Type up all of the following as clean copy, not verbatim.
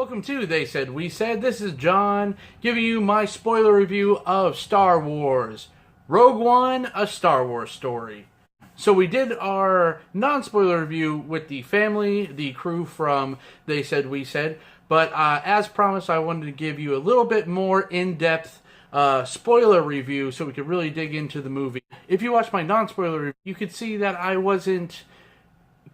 Welcome to They Said We Said. This is John giving you my spoiler review of Star Wars Rogue One, a Star Wars story. So we did our non-spoiler review with the family, the crew from They Said We Said, but as promised, I wanted to give you a little bit more in-depth spoiler review so we could really dig into the movie. If you watch my non-spoiler review, you could see that I wasn't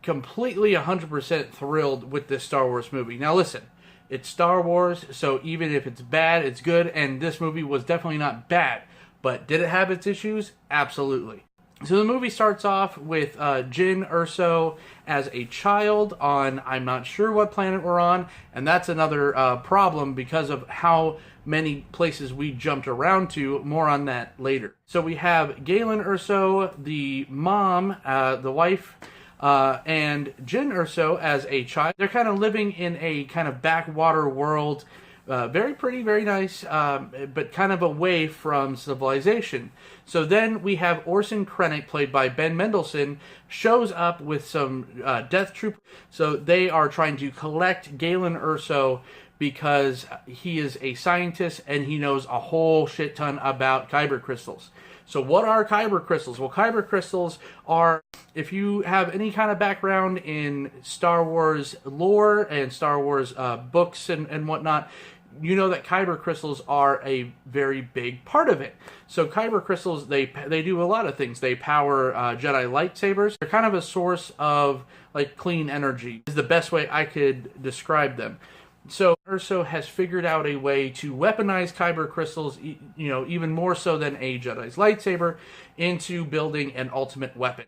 completely 100% thrilled with this Star Wars movie. Now listen, it's Star Wars, so even if it's bad, it's good, and this movie was definitely not bad. But did it have its issues? Absolutely. So the movie starts off with Jyn Erso as a child on, I'm not sure what planet we're on, and that's another problem because of how many places we jumped around to. More on that later. So we have Galen Erso, the mom, the wife, and Jyn Erso as a child. They're kind of living in a kind of backwater world, very pretty, very nice, but kind of away from civilization. So then we have Orson Krennic, played by Ben Mendelsohn, shows up with some Death Troopers. So they are trying to collect Galen Erso because he is a scientist and he knows a whole shit ton about kyber crystals. So what are kyber crystals? Well, kyber crystals are, if you have any kind of background in Star Wars lore and Star Wars books and whatnot, you know that kyber crystals are a very big part of it. So kyber crystals, they do a lot of things. They power Jedi lightsabers. They're kind of a source of like clean energy, is the best way I could describe them. So Erso has figured out a way to weaponize kyber crystals, even more so than a Jedi's lightsaber, into building an ultimate weapon.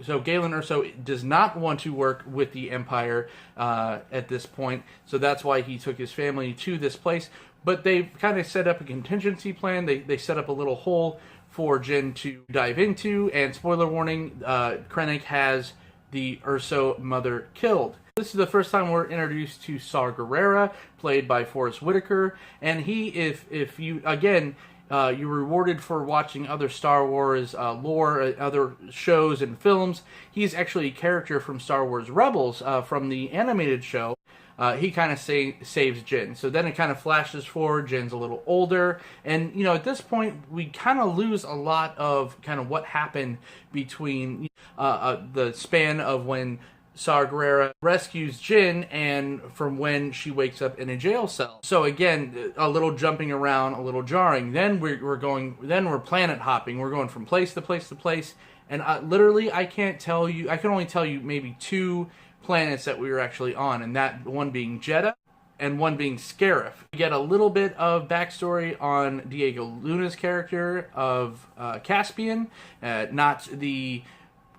So Galen Erso does not want to work with the Empire at this point, so that's why he took his family to this place. But they've kind of set up a contingency plan. They set up a little hole for Jyn to dive into, and spoiler warning, Krennic has the Erso mother killed. This is the first time we're introduced to Saw Gerrera, played by Forrest Whitaker, and he, if you, again, you're rewarded for watching other Star Wars lore, other shows and films. He's actually a character from Star Wars Rebels, from the animated show. He kind of saves Jyn. So then it kind of flashes forward. Jyn's a little older. And, at this point, we kind of lose a lot of kind of what happened between the span of when Saw Gerrera rescues Jyn and from when she wakes up in a jail cell. So again, a little jumping around, a little jarring. Then we're planet hopping. We're going from place to place to place. And literally, I can only tell you maybe 2 planets that we were actually on, and that one being Jeddah and one being Scarif. We get a little bit of backstory on Diego Luna's character of Caspian, not the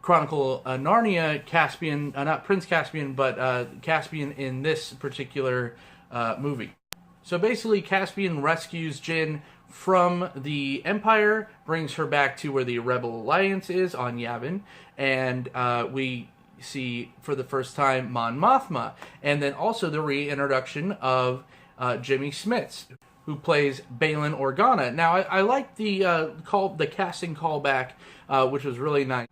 Chronicle Narnia Caspian, not Prince Caspian, but Caspian in this particular movie. So basically, Caspian rescues Jyn from the Empire, brings her back to where the Rebel Alliance is on Yavin, and we see for the first time Mon Mothma, and then also the reintroduction of Jimmy Smits, who plays Baylan Organa. Now, I like the casting callback, which was really nice.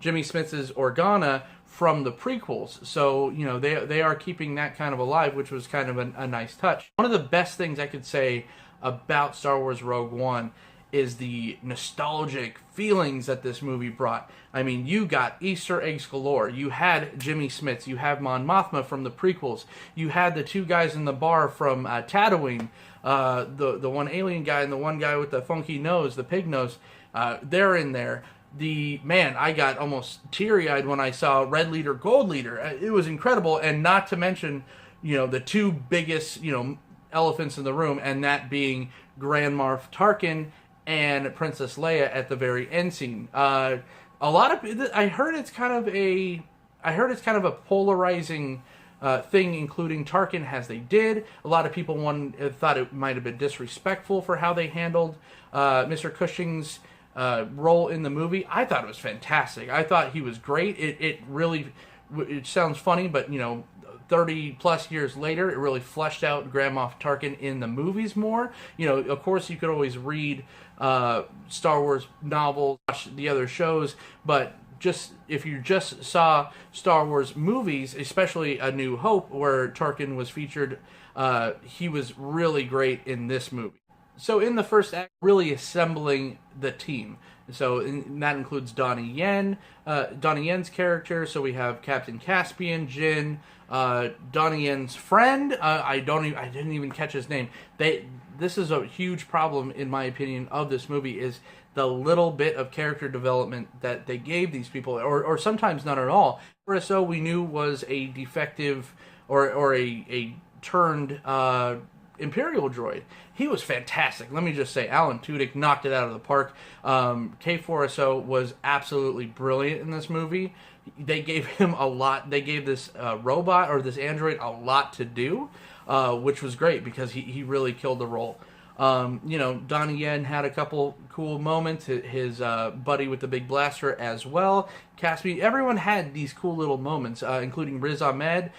Jimmy Smits is Organa from the prequels, so they are keeping that kind of alive, which was kind of a nice touch. One of the best things I could say about Star Wars Rogue One is the nostalgic feelings that this movie brought. I mean, you got Easter eggs galore. You had Jimmy Smits. You have Mon Mothma from the prequels. You had the 2 guys in the bar from Tatooine, the one alien guy and the one guy with the funky nose, the pig nose. They're in there. I got almost teary-eyed when I saw Red Leader, Gold Leader. It was incredible, and not to mention, the 2 biggest, elephants in the room, and that being Grand Moff Tarkin and Princess Leia at the very end scene. I heard it's kind of a polarizing thing, including Tarkin, as they did. A lot of people thought it might have been disrespectful for how they handled Mr. Cushing's role in the movie. I thought it was fantastic. I thought he was great. It sounds funny, but 30 plus years later, it really fleshed out Grand Moff Tarkin in the movies more. Of course, you could always read Star Wars novels, watch the other shows, but if you just saw Star Wars movies, especially A New Hope, where Tarkin was featured he was really great in this movie. So in the first act, really assembling the team. So that includes Donnie Yen's character. So we have Captain Caspian, Jin, Donnie Yen's friend. I didn't even catch his name. This is a huge problem, in my opinion, of this movie, is the little bit of character development that they gave these people, or sometimes none at all. So we knew was a defective or a turned Imperial droid. He was fantastic. Let me just say, Alan Tudyk knocked it out of the park. K4SO was absolutely brilliant in this movie. They gave him a lot. They gave this robot, or this android, a lot to do, which was great because he really killed the role. Donnie Yen had a couple cool moments. His buddy with the big blaster as well. Caspian, everyone had these cool little moments, including Riz Ahmed,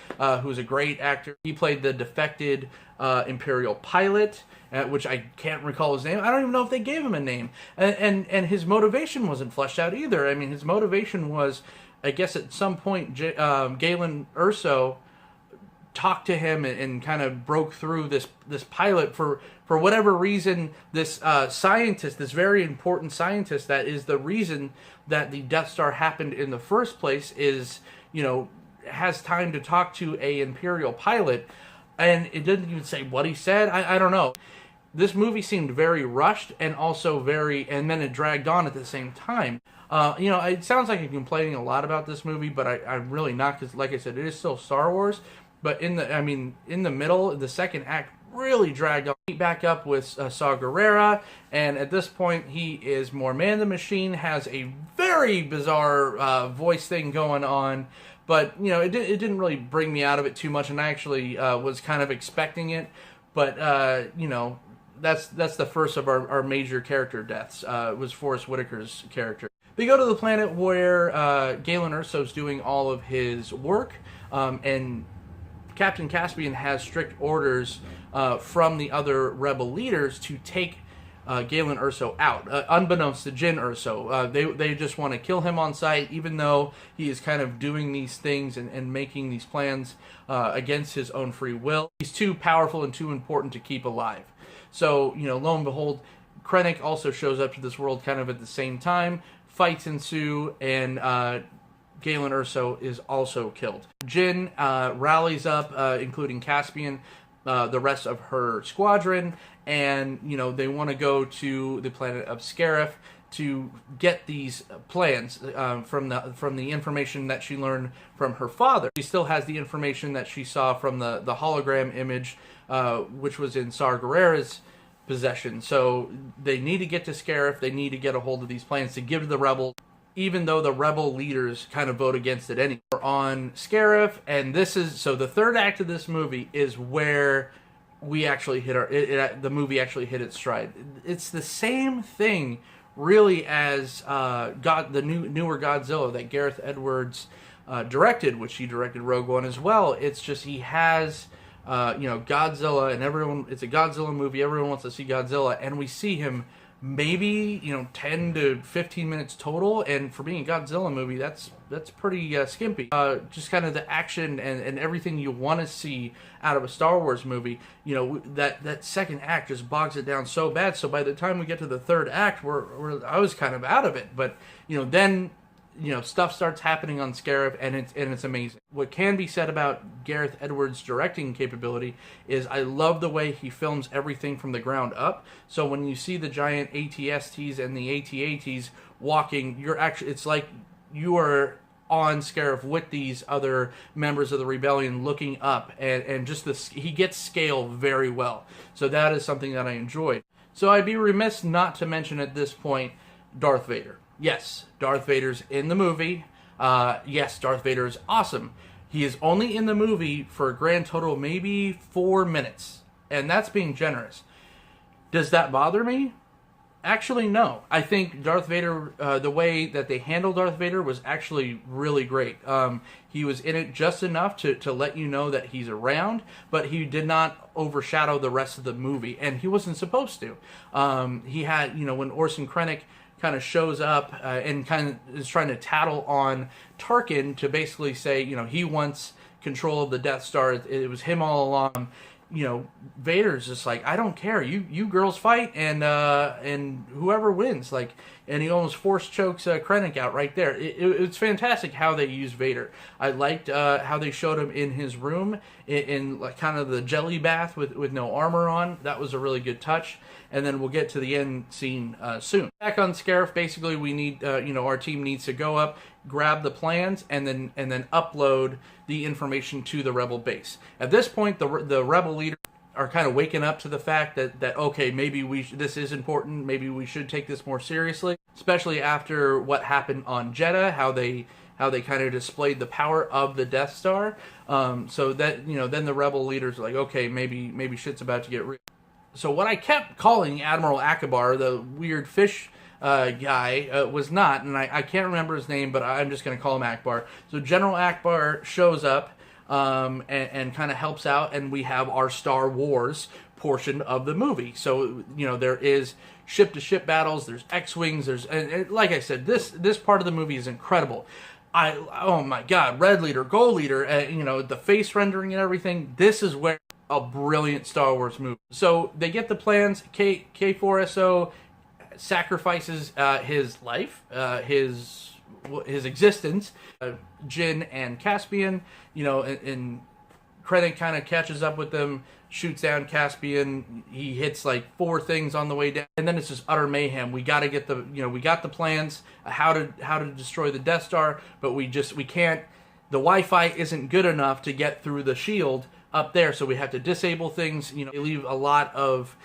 who's a great actor. He played the defected Imperial pilot, which I can't recall his name. I don't even know if they gave him a name. And his motivation wasn't fleshed out either. I mean, his motivation was, I guess at some point, Galen Erso talked to him and kind of broke through this pilot for whatever reason. This scientist, this very important scientist, that is the reason that the Death Star happened in the first place, is has time to talk to a Imperial pilot, and it didn't even say what he said. I don't know. This movie seemed very rushed and also and then it dragged on at the same time. It sounds like I'm complaining a lot about this movie, but I'm really not, because, like I said, it is still Star Wars. But in the middle, the second act really dragged on. Back up with Saw Gerrera, and at this point, he is more man the machine, has a very bizarre voice thing going on, but, it didn't really bring me out of it too much, and I actually was kind of expecting it, but, that's the first of our major character deaths. It was Forrest Whitaker's character. They go to the planet where Galen Erso's doing all of his work, and Captain Caspian has strict orders from the other rebel leaders to take Galen Erso out, unbeknownst to Jyn Erso. They just want to kill him on sight, even though he is kind of doing these things and making these plans against his own free will. He's too powerful and too important to keep alive. So, lo and behold, Krennic also shows up to this world kind of at the same time. Fights ensue, and Galen Erso is also killed. Jyn rallies up, including Caspian, the rest of her squadron, and they want to go to the planet of Scarif to get these plans from the information that she learned from her father. She still has the information that she saw from the hologram image, which was in Saw Gerrera's possession. So they need to get to Scarif. They need to get a hold of these plans to give to the rebels, even though the rebel leaders kind of vote against it anyway. We're on Scarif, and the third act of this movie is where we actually hit the movie actually hit its stride. It's the same thing, really, as the newer Godzilla that Gareth Edwards directed, which he directed Rogue One as well. It's just he has Godzilla, and it's a Godzilla movie. Everyone wants to see Godzilla, and we see him maybe 10 to 15 minutes total, and for being a Godzilla movie, that's pretty skimpy. Just kind of the action and everything you want to see out of a Star Wars movie, that second act just bogs it down so bad. So by the time we get to the third act, I was kind of out of it. But then stuff starts happening on Scarif, and it's amazing. What can be said about Gareth Edwards' directing capability is I love the way he films everything from the ground up. So when you see the giant AT-STs and the AT-ATs walking, it's like you are on Scarif with these other members of the rebellion looking up, and just he gets scale very well. So that is something that I enjoyed. So I'd be remiss not to mention at this point Darth Vader. Yes, Darth Vader's in the movie. Yes, Darth Vader is awesome. He is only in the movie for a grand total of maybe 4 minutes, and that's being generous. Does that bother me? Actually, no. I think Darth Vader, the way that they handled Darth Vader was actually really great. He was in it just enough to let you know that he's around, but he did not overshadow the rest of the movie, and he wasn't supposed to. He had, when Orson Krennic kind of shows up and kind of is trying to tattle on Tarkin to basically say, he wants control of the Death Star. It was him all along. Vader's just like, I don't care, you girls fight, and whoever wins, like, and he almost force chokes Krennic out right there. It's fantastic how they use Vader. I liked how they showed him in his room in like kind of the jelly bath with no armor on. That was a really good touch. And then we'll get to the end scene soon. Back on Scarif, basically we need, our team needs to go up, grab the plans, and then upload the information to the Rebel base. At this point, the Rebel leaders are kind of waking up to the fact that okay, maybe this is important. Maybe we should take this more seriously, especially after what happened on Jeddah, how they kind of displayed the power of the Death Star. So that then the Rebel leaders are like, okay, maybe shit's about to get real. So what I kept calling Admiral Akbar, the weird fish guy, was not, and I can't remember his name, but I'm just going to call him Akbar. So General Akbar shows up and kind of helps out, and we have our Star Wars portion of the movie. So there is ship-to-ship battles, there's X-wings, and like I said, this part of the movie is incredible. Oh my God, red leader, gold leader, the face rendering and everything. This is where a brilliant Star Wars movie. So they get the plans. K4SO sacrifices his life, his existence. Jyn and Caspian, and Krennic kind of catches up with them, shoots down Caspian. He hits like 4 things on the way down, and then it's just utter mayhem. We got to get we got the plans how to destroy the Death Star, but we can't. The Wi-Fi isn't good enough to get through the shield up there, so we have to disable things. They leave a lot of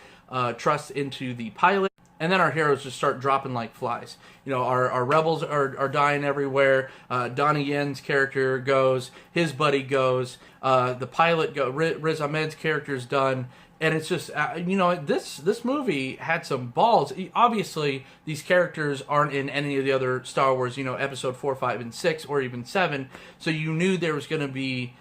trust into the pilot, and then our heroes just start dropping like flies. Our rebels are dying everywhere. Donnie Yen's character goes, his buddy goes, the pilot Riz Ahmed's character's done, and it's just this movie had some balls. Obviously, these characters aren't in any of the other Star Wars, episode 4, 5, and 6, or even 7, so you knew there was going to be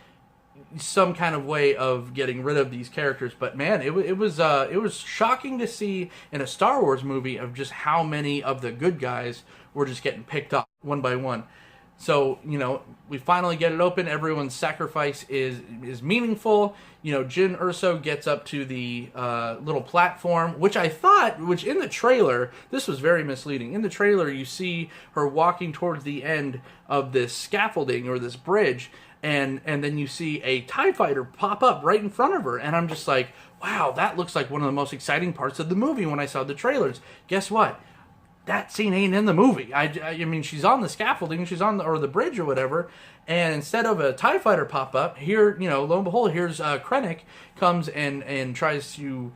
some kind of way of getting rid of these characters. But man, it was shocking to see in a Star Wars movie of just how many of the good guys were just getting picked up one by one. So we finally get it open. Everyone's sacrifice is meaningful. Jyn Erso gets up to the little platform, which in the trailer, this was very misleading. In the trailer, you see her walking towards the end of this scaffolding or this bridge, and then you see a TIE fighter pop up right in front of her, and I'm just like, wow, that looks like one of the most exciting parts of the movie when I saw the trailers. Guess what? That scene ain't in the movie. I mean, she's on the scaffolding, she's on the bridge or whatever, and instead of a TIE fighter pop up, here, lo and behold, here's Krennic comes and tries to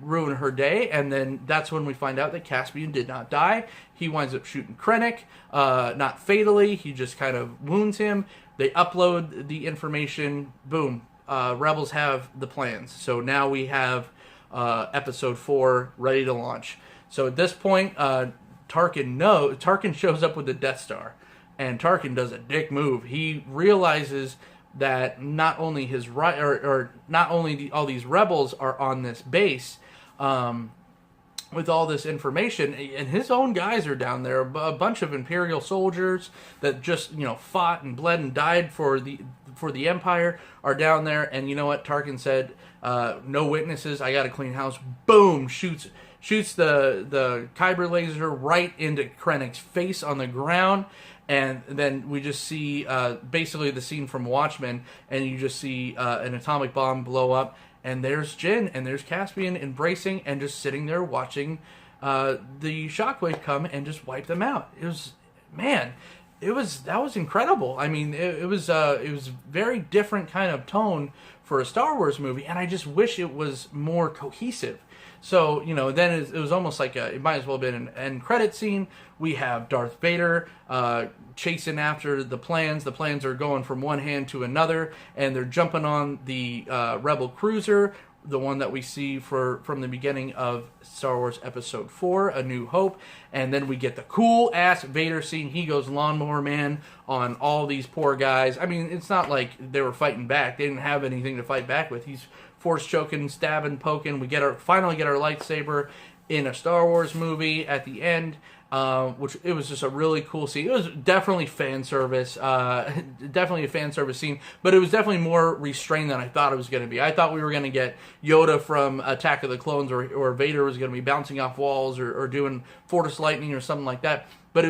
ruin her day, and then that's when we find out that Caspian did not die. He winds up shooting Krennic, not fatally, he just kind of wounds him. They upload the information, boom, Rebels have the plans. So now we have episode 4 ready to launch. So at this point, Tarkin shows up with the Death Star, and Tarkin does a dick move. He realizes that not only all these rebels are on this base with all this information, and his own guys are down there. A bunch of Imperial soldiers that just fought and bled and died for the Empire are down there. And you know what? Tarkin said, "No witnesses. I got to clean house." Boom! Shoots the Kyber laser right into Krennic's face on the ground, and then we just see basically the scene from Watchmen, and you just see an atomic bomb blow up, and there's Jyn and there's Caspian embracing and just sitting there watching the shockwave come and just wipe them out. That was incredible. I mean, it was very different kind of tone for a Star Wars movie, and I just wish it was more cohesive. So, then it was almost like it might as well have been an end credit scene. We have Darth Vader chasing after the plans. The plans are going from one hand to another, and they're jumping on the Rebel cruiser, the one that we see from the beginning of Star Wars Episode 4, A New Hope. And then we get the cool-ass Vader scene. He goes lawnmower man on all these poor guys. I mean, it's not like they were fighting back. They didn't have anything to fight back with. He's force choking, stabbing, poking. We finally get our lightsaber in a Star Wars movie at the end, which it was just a really cool scene. It was definitely fan service, definitely a fan service scene, but it was definitely more restrained than I thought it was going to be. I thought we were going to get Yoda from Attack of the Clones, or Vader was going to be bouncing off walls or doing Force Lightning or something like that. But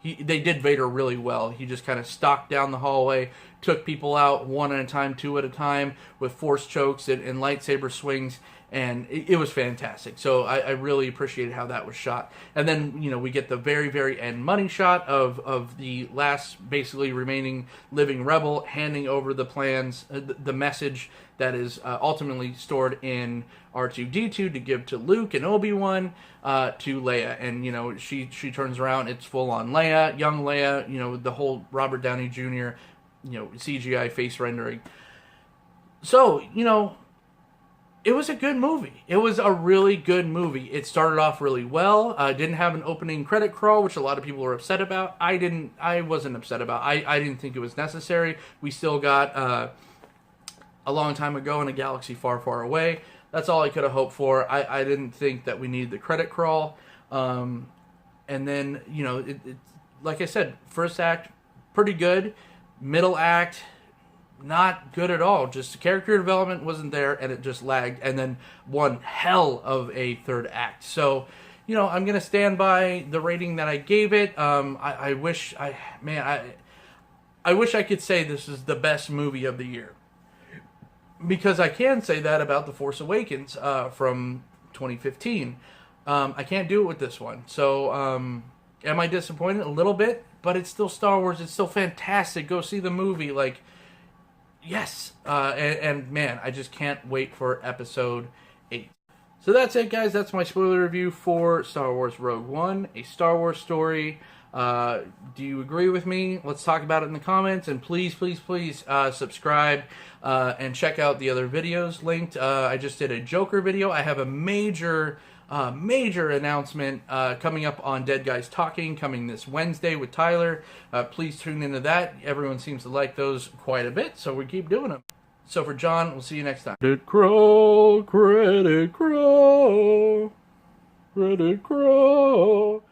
they did Vader really well. He just kind of stalked down the hallway, took people out one at a time, two at a time, with force chokes and lightsaber swings, and it was fantastic. So I really appreciated how that was shot. And then, we get the very, very end money shot of the last, basically, remaining living rebel handing over the plans, the message that is ultimately stored in R2-D2 to give to Luke and Obi-Wan to Leia. And, she turns around, it's full-on Leia, young Leia, the whole Robert Downey Jr., CGI face rendering. So, it was a good movie. It was a really good movie. It started off really well. Didn't have an opening credit crawl, which a lot of people were upset about. I wasn't upset about. I didn't think it was necessary. We still got a long time ago in a galaxy far, far away. That's all I could have hoped for. I didn't think that we needed the credit crawl. And then, like I said, first act, pretty good. Middle act, not good at all. Just the character development wasn't there, and it just lagged. And then one hell of a third act. So, I'm going to stand by the rating that I gave it. I wish I wish I could say this is the best movie of the year. Because I can say that about The Force Awakens from 2015. I can't do it with this one. So, am I disappointed? A little bit. But it's still Star Wars. It's still fantastic. Go see the movie. Yes. And man, I just can't wait for Episode 8. So that's it, guys. That's my spoiler review for Star Wars Rogue One, a Star Wars story. Do you agree with me? Let's talk about it in the comments. And please, please, please subscribe and check out the other videos linked. I just did a Joker video. I have a major announcement coming up on Dead Guys Talking, coming this Wednesday with Tyler. Please tune into that. Everyone seems to like those quite a bit, so we keep doing them. So for John, we'll see you next time. Credit crawl, credit crawl, credit crawl.